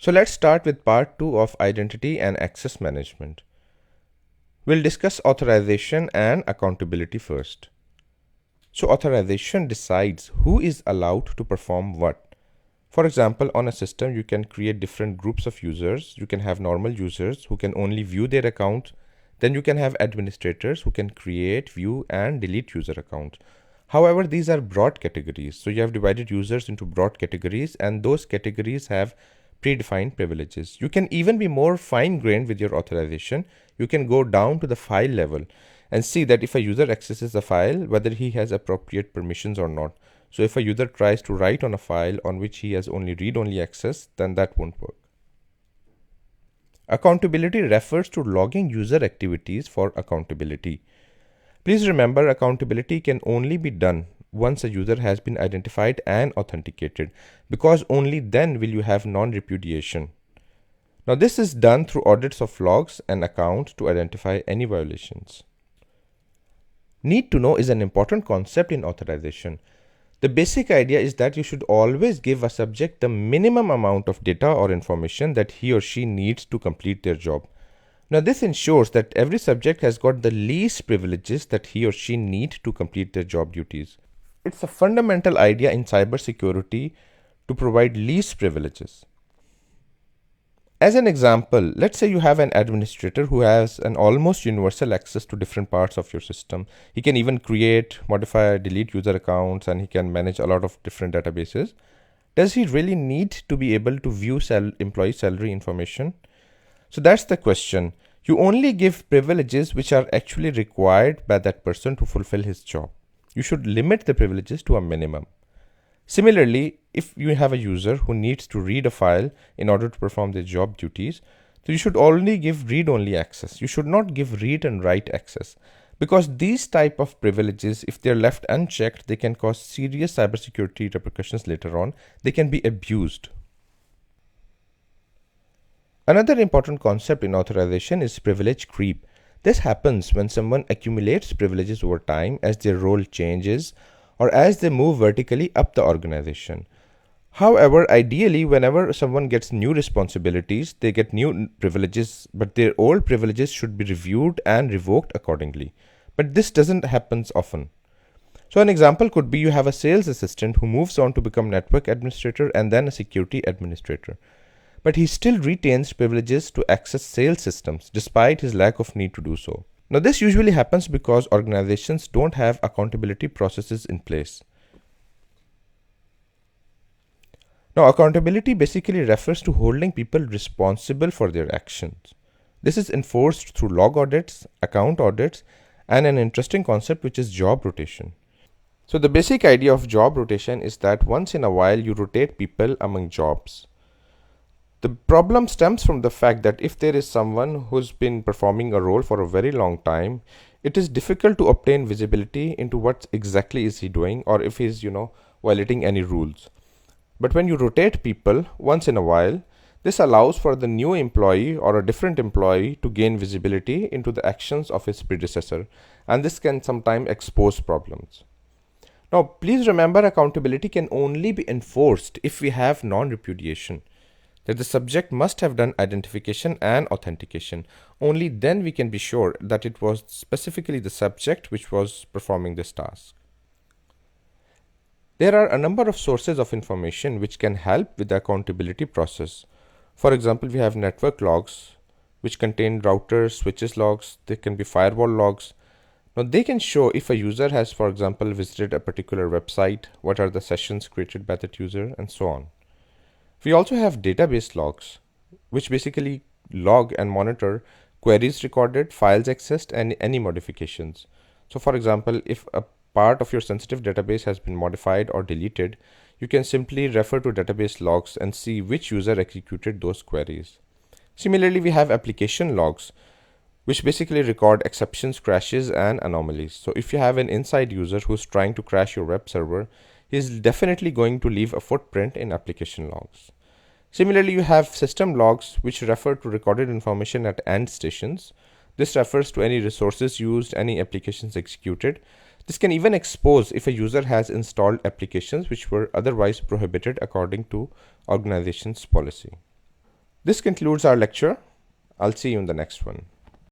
So let's start with part 2 of identity and access management. We'll discuss authorization and accountability first. So authorization decides who is allowed to perform what. For example, on a system, you can create different groups of users. You can have normal users who can only view their account. Then you can have administrators who can create, view, and delete user accounts. However, these are broad categories. So you have divided users into broad categories, and those categories have predefined privileges. You can even be more fine-grained with your authorization. You can go down to the file level and see that if a user accesses a file, whether he has appropriate permissions or not. So if a user tries to write on a file on which he has only read-only access, then that won't work. Accountability refers to logging user activities for accountability. Please remember, accountability can only be done once a user has been identified and authenticated, because only then will you have non-repudiation. Now this is done through audits of logs and accounts to identify any violations. Need to know is an important concept in authorization. The basic idea is that you should always give a subject the minimum amount of data or information that he or she needs to complete their job. Now this ensures that every subject has got the least privileges that he or she need to complete their job duties. It's a fundamental idea in cybersecurity to provide least privileges. As an example, let's say you have an administrator who has an almost universal access to different parts of your system. He can even create, modify, delete user accounts, and he can manage a lot of different databases. Does he really need to be able to view employee salary information? So that's the question. You only give privileges which are actually required by that person to fulfill his job. You should limit the privileges to a minimum. Similarly, if you have a user who needs to read a file in order to perform their job duties, so you should only give read-only access. You should not give read and write access, because these type of privileges, if they're left unchecked, they can cause serious cybersecurity repercussions later on. They can be abused. Another important concept in authorization is privilege creep. This happens when someone accumulates privileges over time as their role changes or as they move vertically up the organization. However, ideally, whenever someone gets new responsibilities, they get new privileges, but their old privileges should be reviewed and revoked accordingly. But this doesn't happen often. So an example could be you have a sales assistant who moves on to become network administrator and then a security administrator. But he still retains privileges to access sales systems despite his lack of need to do so. Now this usually happens because organizations don't have accountability processes in place. Now accountability basically refers to holding people responsible for their actions. This is enforced through log audits, account audits, and an interesting concept which is job rotation. So the basic idea of job rotation is that once in a while you rotate people among jobs. The problem stems from the fact that if there is someone who's been performing a role for a very long time, it is difficult to obtain visibility into what exactly is he doing, or if he's, violating any rules. But when you rotate people once in a while, this allows for the new employee or a different employee to gain visibility into the actions of his predecessor, and this can sometimes expose problems. Now, please remember, accountability can only be enforced if we have non-repudiation, that the subject must have done identification and authentication. Only then we can be sure that it was specifically the subject which was performing this task. There are a number of sources of information which can help with the accountability process. For example, we have network logs which contain routers, switches logs. They can be firewall logs. Now they can show if a user has, for example, visited a particular website, what are the sessions created by that user, and so on. We also have database logs, which basically log and monitor queries recorded, files accessed, and any modifications. So for example, if a part of your sensitive database has been modified or deleted, you can simply refer to database logs and see which user executed those queries. Similarly, we have application logs, which basically record exceptions, crashes, and anomalies. So if you have an inside user who's trying to crash your web server, he's definitely going to leave a footprint in application logs. Similarly, you have system logs, which refer to recorded information at end stations. This refers to any resources used, any applications executed. This can even expose if a user has installed applications which were otherwise prohibited according to organization's policy. This concludes our lecture. I'll see you in the next one.